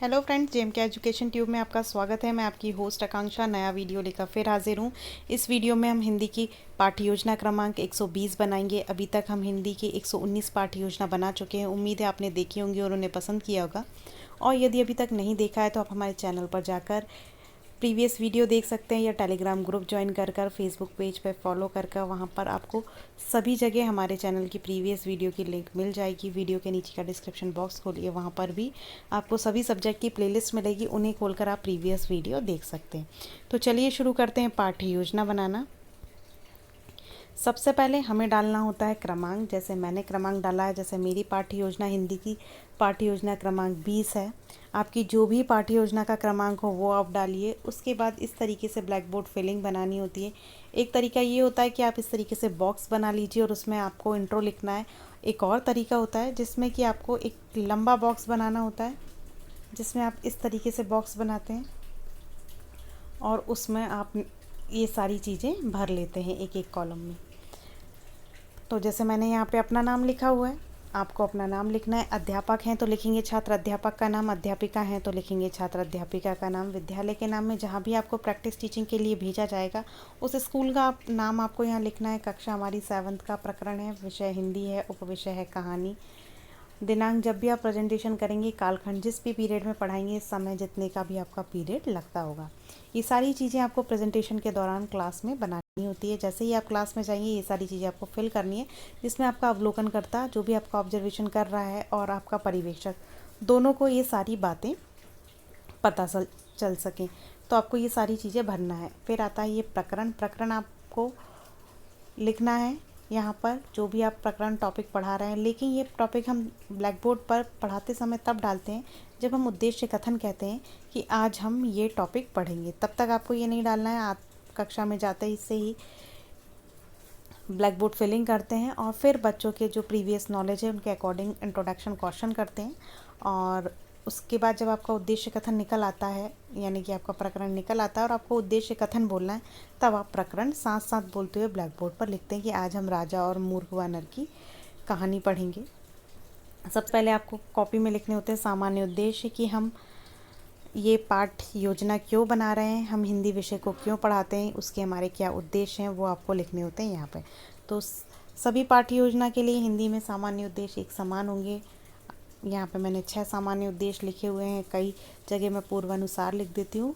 Hello friends, GeM के education tube में आपका स्वागत है। मैं आपकी होस्ट आकांक्षा नया वीडियो लेकर फिर हाजिर हूँ। इस वीडियो में हम हिंदी की पाठ्य योजना क्रमांक 120 बनाएंगे। अभी तक हम हिंदी की 119 पाठ्य योजना बना चुके हैं। उम्मीद है आपने देखी होंगी और उन्हें पसंद किया होगा। और यदि अभी तक नहीं देखा है तो आप हमारे चैनल पर जाकर प्रीवियस वीडियो देख सकते हैं या टेलीग्राम ग्रुप ज्वाइन कर फेसबुक पेज पर फॉलो कर वहाँ पर आपको सभी जगह हमारे चैनल की प्रीवियस वीडियो की लिंक मिल जाएगी। वीडियो के नीचे का डिस्क्रिप्शन बॉक्स खोलिए, वहाँ पर भी आपको सभी सब्जेक्ट की प्लेलिस्ट मिलेगी। उन्हें खोलकर आप प्रीवियस वीडियो देख सकते हैं। तो चलिए शुरू करते हैं पाठ्य योजना बनाना। सबसे पहले हमें डालना होता है क्रमांक। जैसे मैंने क्रमांक डाला है, जैसे मेरी पाठ्य योजना हिंदी की पाठ्य योजना क्रमांक 20 है। आपकी जो भी पाठ्य योजना का क्रमांक हो वो आप डालिए। उसके बाद इस तरीके से ब्लैक बोर्ड फिलिंग बनानी होती है। एक तरीका ये होता है कि आप इस तरीके से बॉक्स बना लीजिए और उसमें आपको इंट्रो लिखना है। एक और तरीका होता है जिसमें कि आपको एक लंबा बॉक्स बनाना होता है, जिसमें आप इस तरीके से बॉक्स बनाते हैं और उसमें आप ये सारी चीज़ें भर लेते हैं एक एक कॉलम में। तो जैसे मैंने यहाँ पे अपना नाम लिखा हुआ है, आपको अपना नाम लिखना है। अध्यापक हैं तो लिखेंगे छात्र अध्यापक का नाम, अध्यापिका हैं तो लिखेंगे छात्र अध्यापिका का नाम। विद्यालय के नाम में जहाँ भी आपको प्रैक्टिस टीचिंग के लिए भेजा जाएगा उस स्कूल का नाम आपको यहाँ लिखना है। कक्षा हमारी 7th का प्रकरण है, विषय हिंदी है, उपविषय है कहानी। दिनांक जब भी आप प्रेजेंटेशन करेंगे, कालखंड जिस भी पीरियड में पढ़ाएंगे, समय जितने का भी आपका पीरियड लगता होगा। ये सारी चीज़ें आपको प्रेजेंटेशन के दौरान क्लास में बनानी होती है। जैसे ही आप क्लास में जाएंगे ये सारी चीज़ें आपको फिल करनी है, जिसमें आपका अवलोकनकर्ता जो भी आपका ऑब्जर्वेशन कर रहा है और आपका पर्यवेक्षक दोनों को ये सारी बातें पता चल सकें। तो आपको ये सारी चीज़ें भरना है। फिर आता है ये प्रकरण आपको लिखना है यहाँ पर जो भी आप प्रकरण टॉपिक पढ़ा रहे हैं। लेकिन ये टॉपिक हम ब्लैक बोर्ड पर पढ़ाते समय तब डालते हैं जब हम उद्देश्य कथन कहते हैं कि आज हम ये टॉपिक पढ़ेंगे। तब तक आपको ये नहीं डालना है। आप कक्षा में जाते ही से ही ब्लैक बोर्ड फिलिंग करते हैं और फिर बच्चों के जो प्रीवियस नॉलेज है उनके अकॉर्डिंग इंट्रोडक्शन क्वेश्चन करते हैं। और उसके बाद जब आपका उद्देश्य कथन निकल आता है, यानी कि आपका प्रकरण निकल आता है और आपको उद्देश्य कथन बोलना है, तब आप प्रकरण साथ साथ बोलते हुए ब्लैक बोर्ड पर लिखते हैं कि आज हम राजा और मूर्ख वानर की कहानी पढ़ेंगे। सबसे पहले आपको कॉपी में लिखने होते हैं सामान्य उद्देश्य, कि हम ये पाठ योजना क्यों बना रहे हैं, हम हिंदी विषय को क्यों पढ़ाते हैं, उसके हमारे क्या उद्देश्य हैं, वो आपको लिखने होते हैं यहाँ पे। तो सभी पाठ्य योजना के लिए हिंदी में सामान्य उद्देश्य एक समान होंगे। यहाँ पे मैंने 6 सामान्य उद्देश्य लिखे हुए हैं। कई जगह मैं पूर्वानुसार लिख देती हूँ।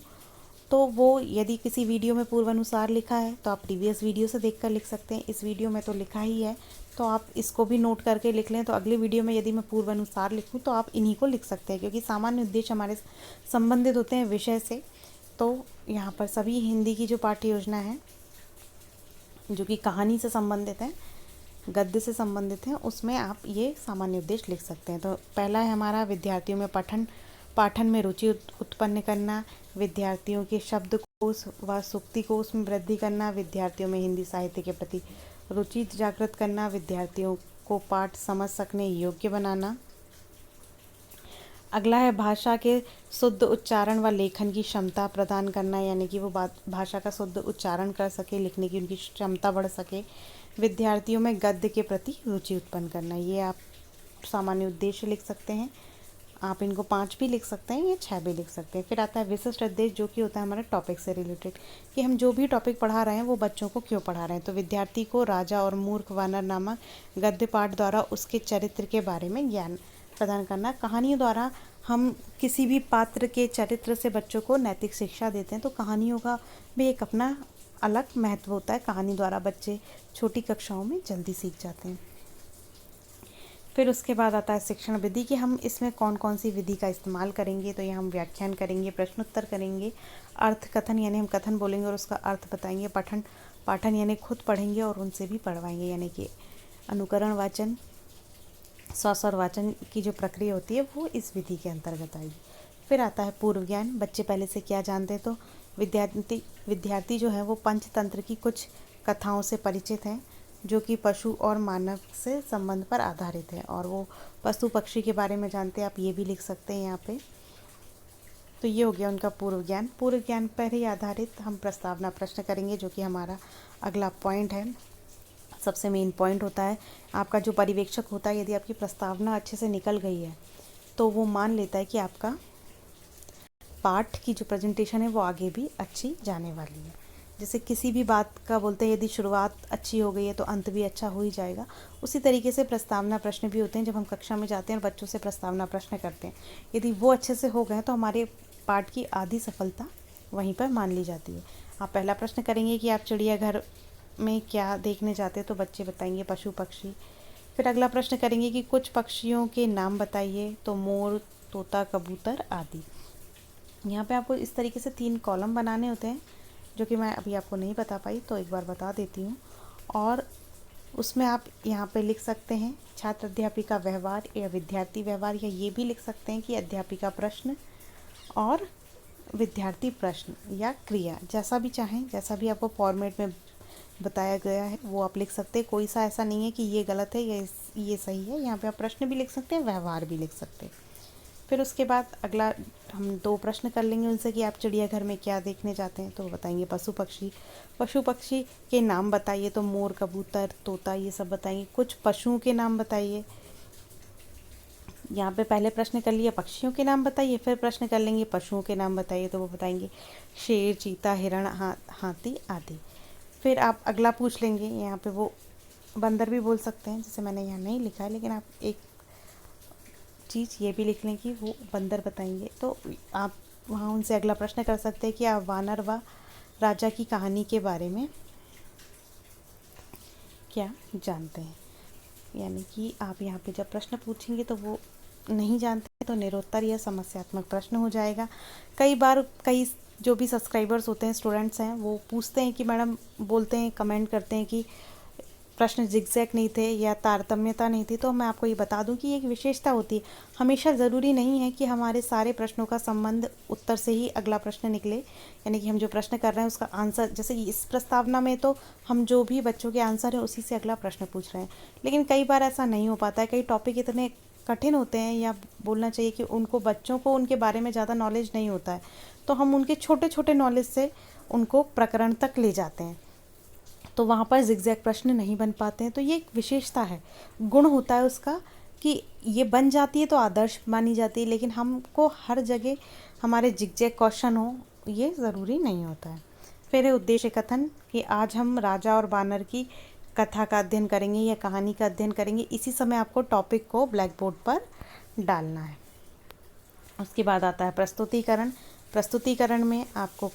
तो वो यदि किसी वीडियो में पूर्वानुसार लिखा है तो आप प्रीवियस वीडियो से देखकर लिख सकते हैं। इस वीडियो में तो लिखा ही है, तो आप इसको भी नोट करके लिख लें। तो अगली वीडियो में यदि मैं पूर्वानुसार लिखूँ तो आप इन्हीं को लिख सकते हैं, क्योंकि सामान्य उद्देश्य हमारे संबंधित होते हैं विषय से। तो यहाँ पर सभी हिंदी की जो पाठ्य योजना है जो कि कहानी से संबंधित है, गद्य से संबंधित हैं, उसमें आप ये सामान्य उद्देश्य लिख सकते हैं। तो पहला है हमारा विद्यार्थियों में पाठन में रुचि उत्पन्न करना, विद्यार्थियों के शब्दकोश व सूक्तिकोश में वृद्धि करना, विद्यार्थियों में हिंदी साहित्य के प्रति रुचि जागृत करना, विद्यार्थियों को पाठ समझ सकने योग्य बनाना। अगला है भाषा के शुद्ध उच्चारण व लेखन की क्षमता प्रदान करना, यानी कि वो भाषा का शुद्ध उच्चारण कर सके, लिखने की उनकी क्षमता बढ़ सके। विद्यार्थियों में गद्य के प्रति रुचि उत्पन्न करना, ये आप सामान्य उद्देश्य लिख सकते हैं। आप इनको 5 भी लिख सकते हैं या 6 भी लिख सकते हैं। फिर आता है विशिष्ट उद्देश्य, जो कि होता है हमारे टॉपिक से रिलेटेड, कि हम जो भी टॉपिक पढ़ा रहे हैं वो बच्चों को क्यों पढ़ा रहे हैं। तो विद्यार्थी को राजा और मूर्ख वानर नामक गद्य पाठ द्वारा उसके चरित्र के बारे में ज्ञान प्रदान करना। कहानियों द्वारा हम किसी भी पात्र के चरित्र से बच्चों को नैतिक शिक्षा देते हैं। तो कहानियों का भी एक अपना अलग महत्व होता है। कहानी द्वारा बच्चे छोटी कक्षाओं में जल्दी सीख जाते हैं। फिर उसके बाद आता है शिक्षण विधि, कि हम इसमें कौन कौन सी विधि का इस्तेमाल करेंगे। तो यहाँ हम व्याख्यान करेंगे, प्रश्नोत्तर करेंगे, अर्थ कथन यानी हम कथन बोलेंगे और उसका अर्थ बताएंगे, पाठन यानी खुद पढ़ेंगे और उनसे भी पढ़वाएंगे, यानी कि अनुकरण वाचन, स्वस्वर वाचन की जो प्रक्रिया होती है वो इस विधि के अंतर्गत आएगी। फिर आता है पूर्व ज्ञान, बच्चे पहले से क्या जानते हैं। तो विद्यार्थी जो है वो पंचतंत्र की कुछ कथाओं से परिचित हैं, जो कि पशु और मानव से संबंध पर आधारित है, और वो पशु पक्षी के बारे में जानते हैं। आप ये भी लिख सकते हैं यहाँ पे। तो ये हो गया उनका पूर्व ज्ञान। पूर्व ज्ञान पर ही आधारित हम प्रस्तावना प्रश्न करेंगे, जो कि हमारा अगला पॉइंट है। सबसे मेन पॉइंट होता है आपका जो पर्यवेक्षक होता है, यदि आपकी प्रस्तावना अच्छे से निकल गई है तो वो मान लेता है कि आपका पाठ की जो प्रेजेंटेशन है वो आगे भी अच्छी जाने वाली है। जैसे किसी भी बात का बोलते हैं यदि शुरुआत अच्छी हो गई है तो अंत भी अच्छा हो ही जाएगा। उसी तरीके से प्रस्तावना प्रश्न भी होते हैं जब हम कक्षा में जाते हैं और बच्चों से प्रस्तावना प्रश्न करते हैं, यदि वो अच्छे से हो गए तो हमारे पाठ की आधी सफलता वहीं पर मान ली जाती है। आप पहला प्रश्न करेंगे कि आप चिड़ियाघर में क्या देखने जाते हैं, तो बच्चे बताएंगे पशु पक्षी। फिर अगला प्रश्न करेंगे कि कुछ पक्षियों के नाम बताइए, तो मोर, तोता, कबूतर आदि। यहाँ पे आपको इस तरीके से 3 कॉलम बनाने होते हैं, जो कि मैं अभी आपको नहीं बता पाई तो एक बार बता देती हूँ। और उसमें आप यहाँ पे लिख सकते हैं छात्र अध्यापिका व्यवहार या विद्यार्थी व्यवहार, या ये भी लिख सकते हैं कि अध्यापिका प्रश्न और विद्यार्थी प्रश्न या क्रिया, जैसा भी चाहें, जैसा भी आपको फॉर्मेट में बताया गया है वो आप लिख सकते हैं। कोई सा ऐसा नहीं है कि ये गलत है या ये सही है। यहाँ पे आप प्रश्न भी लिख सकते हैं, व्यवहार भी लिख सकते हैं। फिर उसके बाद अगला हम 2 प्रश्न कर लेंगे उनसे कि आप चिड़ियाघर में क्या देखने जाते हैं, तो वो बताएंगे पशु पक्षी। पशु पक्षी के नाम बताइए, तो मोर, कबूतर, तोता ये सब बताएंगे। कुछ पशुओं के नाम बताइए। यहाँ पे पहले प्रश्न कर लिया पक्षियों के नाम बताइए, फिर प्रश्न कर लेंगे पशुओं के नाम बताइए, तो वो बताएंगे शेर, चीता, हिरण, हाथी आदि। फिर आप अगला पूछ लेंगे, यहाँ पे वो बंदर भी बोल सकते हैं, जैसे मैंने यहाँ नहीं लिखा है, लेकिन आप एक चीज़ ये भी लिख लें कि वो बंदर बताएंगे। तो आप वहाँ उनसे अगला प्रश्न कर सकते हैं कि आप वानर व राजा की कहानी के बारे में क्या जानते हैं। यानी कि आप यहाँ पे जब प्रश्न पूछेंगे तो वो नहीं जानते तो निरुत्तर या समस्यात्मक प्रश्न हो जाएगा। कई बार कई जो भी सब्सक्राइबर्स होते हैं, स्टूडेंट्स हैं, वो पूछते हैं कि मैडम, बोलते हैं, कमेंट करते हैं कि प्रश्न जिगजैग नहीं थे या तारतम्यता नहीं थी। तो मैं आपको ये बता दूं कि एक विशेषता होती है, हमेशा ज़रूरी नहीं है कि हमारे सारे प्रश्नों का संबंध उत्तर से ही अगला प्रश्न निकले। यानी कि हम जो प्रश्न कर रहे हैं उसका आंसर, जैसे इस प्रस्तावना में तो हम जो भी बच्चों के आंसर है उसी से अगला प्रश्न पूछ रहे हैं, लेकिन कई बार ऐसा नहीं हो पाता है। कई टॉपिक इतने कठिन होते हैं, या बोलना चाहिए कि उनको बच्चों को उनके बारे में ज़्यादा नॉलेज नहीं होता है, तो हम उनके छोटे छोटे नॉलेज से उनको प्रकरण तक ले जाते हैं, तो वहाँ पर जिगजैग प्रश्न नहीं बन पाते हैं। तो ये एक विशेषता है, गुण होता है उसका, कि ये बन जाती है तो आदर्श मानी जाती है, लेकिन हमको हर जगह हमारे जिगजैग क्वेश्चन हो ये ज़रूरी नहीं होता है। फिर है उद्देश्य कथन, कि आज हम राजा और बानर की कथा का अध्ययन करेंगे या कहानी का अध्ययन करेंगे। इसी समय आपको टॉपिक को ब्लैक बोर्ड पर डालना है। उसके बाद आता है प्रस्तुतिकरण। प्रस्तुतिकरण में आपको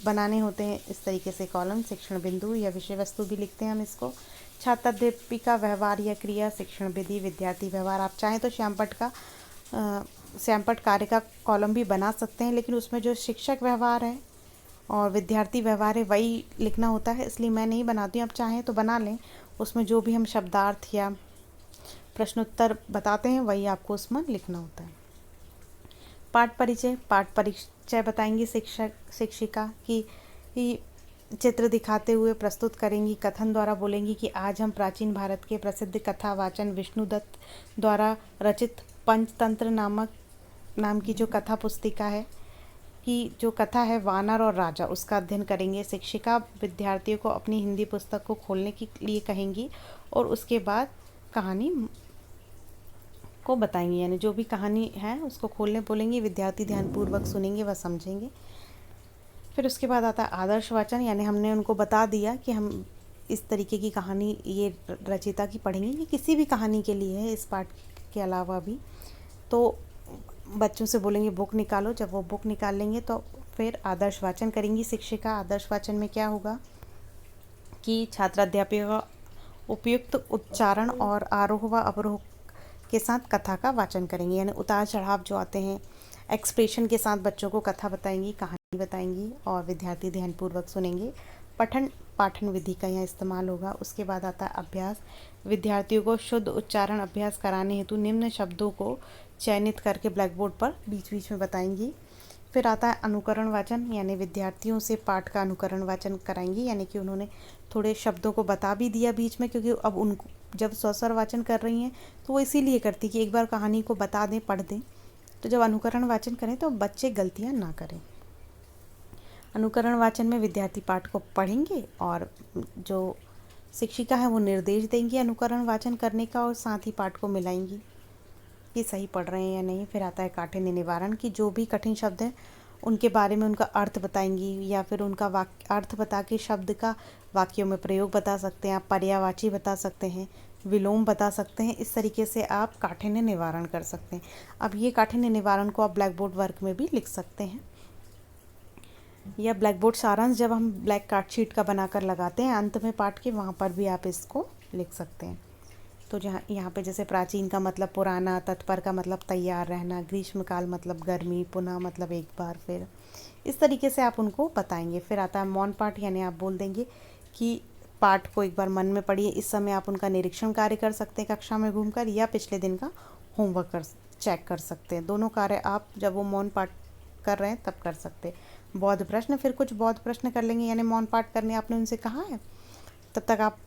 बनाने होते हैं इस तरीके से कॉलम, शिक्षण बिंदु या विषय वस्तु भी लिखते हैं हम इसको। छात्र अध्यापिका व्यवहार या क्रिया, शिक्षण विधि, विद्यार्थी व्यवहार। आप चाहें तो श्यामपट्ट कार्य का कॉलम भी बना सकते हैं, लेकिन उसमें जो शिक्षक व्यवहार है और विद्यार्थी व्यवहार है वही लिखना होता है, इसलिए मैं नहीं बनाती हूँ। आप चाहें तो बना लें, उसमें जो भी हम शब्दार्थ या प्रश्नोत्तर बताते हैं वही आपको उसमें लिखना होता है। पाठ परिचय। पाठ परिचय बताएंगी शिक्षक शिक्षिका की चित्र दिखाते हुए प्रस्तुत करेंगी, कथन द्वारा बोलेंगी कि आज हम प्राचीन भारत के प्रसिद्ध कथा वाचन विष्णुदत्त द्वारा रचित पंचतंत्र नाम की जो कथा पुस्तिका है, कि जो कथा है वानर और राजा, उसका अध्ययन करेंगे। शिक्षिका विद्यार्थियों को अपनी हिंदी पुस्तक को खोलने के लिए कहेंगी और उसके बाद कहानी को बताएंगे, यानी जो भी कहानी है उसको खोलने बोलेंगे, विद्यार्थी ध्यानपूर्वक सुनेंगे व समझेंगे। फिर उसके बाद आता है आदर्श वाचन, यानी हमने उनको बता दिया कि हम इस तरीके की कहानी ये रचयिता की पढ़ेंगे, ये किसी भी कहानी के लिए है, इस पाठ के अलावा भी। तो बच्चों से बोलेंगे बुक निकालो, जब वो बुक निकाल लेंगे तो फिर आदर्श वाचन करेंगी शिक्षिका। आदर्श वाचन में क्या होगा कि छात्र अध्यापिका उपयुक्त उच्चारण और आरोह व अवरोह के साथ कथा का वाचन करेंगे, यानी उतार चढ़ाव जो आते हैं एक्सप्रेशन के साथ बच्चों को कथा बताएंगी, कहानी बताएंगी और विद्यार्थी ध्यानपूर्वक सुनेंगे। पठन पाठन विधि का यहाँ इस्तेमाल होगा। उसके बाद आता है अभ्यास। विद्यार्थियों को शुद्ध उच्चारण अभ्यास कराने हेतु निम्न शब्दों को चयनित करके ब्लैक बोर्ड पर बीच बीच में बताएंगी। फिर आता है अनुकरण वाचन, यानी विद्यार्थियों से पाठ का अनुकरण वाचन कराएंगी, यानी कि उन्होंने थोड़े शब्दों को बता भी दिया बीच में, क्योंकि अब उनको जब स्वस्वर वाचन कर रही हैं तो वो इसीलिए करती कि एक बार कहानी को बता दें, पढ़ दें, तो जब अनुकरण वाचन करें तो बच्चे गलतियां ना करें। अनुकरण वाचन में विद्यार्थी पाठ को पढ़ेंगे और जो शिक्षिका है वो निर्देश देंगी अनुकरण वाचन करने का, और साथ ही पाठ को मिलाएंगी कि सही पढ़ रहे हैं या नहीं। फिर आता है काठिन्य निवारण, की जो भी कठिन शब्द हैं उनके बारे में उनका अर्थ बताएंगी, या फिर उनका अर्थ बता के शब्द का वाक्यों में प्रयोग बता सकते हैं, आप पर्यायवाची बता सकते हैं, विलोम बता सकते हैं। इस तरीके से आप काठिन्य निवारण कर सकते हैं। अब ये काठिन्य निवारण को आप ब्लैक बोर्ड वर्क में भी लिख सकते हैं, या ब्लैक बोर्ड सारांश जब हम ब्लैक कार्ड शीट का बनाकर लगाते हैं अंत में पाठ के, वहाँ पर भी आप इसको लिख सकते हैं। तो जहाँ यहाँ पे जैसे प्राचीन का मतलब पुराना, तत्पर का मतलब तैयार रहना, ग्रीष्मकाल मतलब गर्मी, पुनः मतलब एक बार फिर, इस तरीके से आप उनको बताएंगे। फिर आता है मौन पाठ, यानी आप बोल देंगे कि पाठ को एक बार मन में पढ़िए। इस समय आप उनका निरीक्षण कार्य कर सकते हैं कक्षा में घूमकर, या पिछले दिन का होमवर्क चेक कर सकते हैं। दोनों कार्य आप जब वो मौन पाठ कर रहे हैं तब कर सकते हैं। बौद्ध प्रश्न, फिर कुछ बौद्ध प्रश्न कर लेंगे, यानी मौन पाठ करने आपने उनसे कहा है, तब तक आप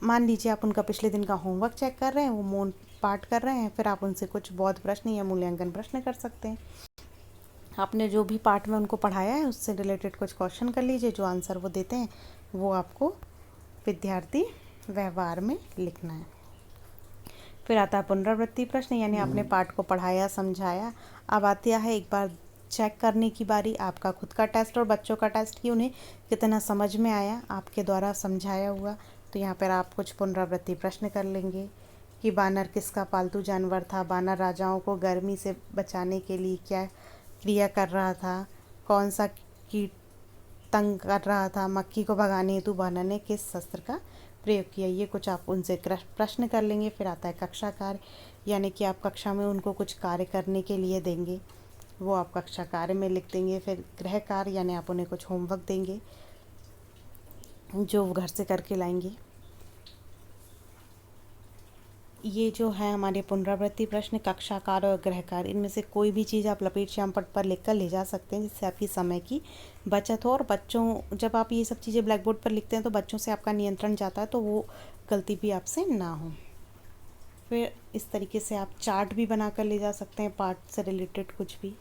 मान लीजिए आप उनका पिछले दिन का होमवर्क चेक कर रहे हैं, वो मौन पाठ कर रहे हैं, फिर आप उनसे कुछ बौद्ध प्रश्न या मूल्यांकन प्रश्न कर सकते हैं। आपने जो भी पाठ में उनको पढ़ाया है उससे रिलेटेड कुछ क्वेश्चन कर लीजिए, जो आंसर वो देते हैं वो आपको विद्यार्थी व्यवहार में लिखना है। फिर आता है पुनरावृत्ति प्रश्न, यानी आपने पाठ को पढ़ाया, समझाया, अब आता है एक बार चेक करने की बारी, आपका खुद का टेस्ट और बच्चों का टेस्ट, कि उन्हें कितना समझ में आया आपके द्वारा समझाया हुआ। तो यहाँ पर आप कुछ पुनरावृत्ति प्रश्न कर लेंगे कि बानर किसका पालतू जानवर था, बानर राजाओं को गर्मी से बचाने के लिए क्या क्रिया कर रहा था, कौन सा कीट तंग कर रहा था, मक्खी को भगाने हेतु बानर ने किस शस्त्र का प्रयोग किया। ये कुछ आप उनसे प्रश्न कर लेंगे। फिर आता है कक्षा कार्य, यानी कि आप कक्षा में उनको कुछ कार्य करने के लिए देंगे, वो आप कक्षा कार्य में लिख देंगे। फिर गृह कार्य, यानी आप उन्हें कुछ होमवर्क देंगे जो वो घर से करके लाएंगे। ये जो है हमारे पुनरावृत्ति प्रश्न, कक्षा कार्य और गृह कार्य, इनमें से कोई भी चीज़ आप लपेट श्याम पट पर लिख कर ले जा सकते हैं, जिससे आपकी समय की बचत हो। और बच्चों, जब आप ये सब चीज़ें ब्लैक बोर्ड पर लिखते हैं तो बच्चों से आपका नियंत्रण जाता है, तो वो गलती भी आपसे ना हो। फिर इस तरीके से आप चार्ट भी बना कर ले जा सकते हैं, पाठ से रिलेटेड कुछ भी।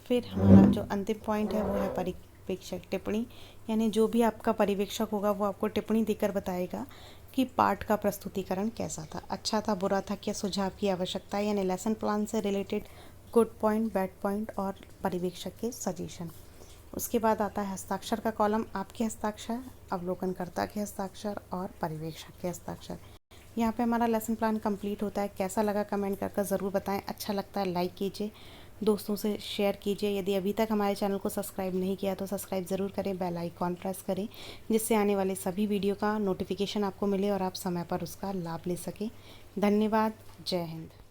फिर हमारा जो अंतिम पॉइंट है वो है पर्यवेक्षक टिप्पणी, यानी जो भी आपका पर्यवेक्षक होगा वो आपको टिप्पणी देकर बताएगा कि पाठ का प्रस्तुतिकरण कैसा था, अच्छा था, बुरा था, क्या सुझाव की आवश्यकता है, यानी लेसन प्लान से related good point, bad point और पर्यवेक्षक के सजेशन। उसके बाद आता है हस्ताक्षर का कॉलम, आपके हस्ताक्षर, अवलोकनकर्ता के हस्ताक्षर और पर्यवेक्षक के हस्ताक्षर। यहाँ पे हमारा लेसन प्लान कंप्लीट होता है। कैसा लगा कमेंट कर ज़रूर बताएं, अच्छा लगता है लाइक कीजिए, दोस्तों से शेयर कीजिए। यदि अभी तक हमारे चैनल को सब्सक्राइब नहीं किया तो सब्सक्राइब ज़रूर करें, बेल आइकॉन प्रेस करें, जिससे आने वाले सभी वीडियो का नोटिफिकेशन आपको मिले और आप समय पर उसका लाभ ले सकें। धन्यवाद। जय हिंद।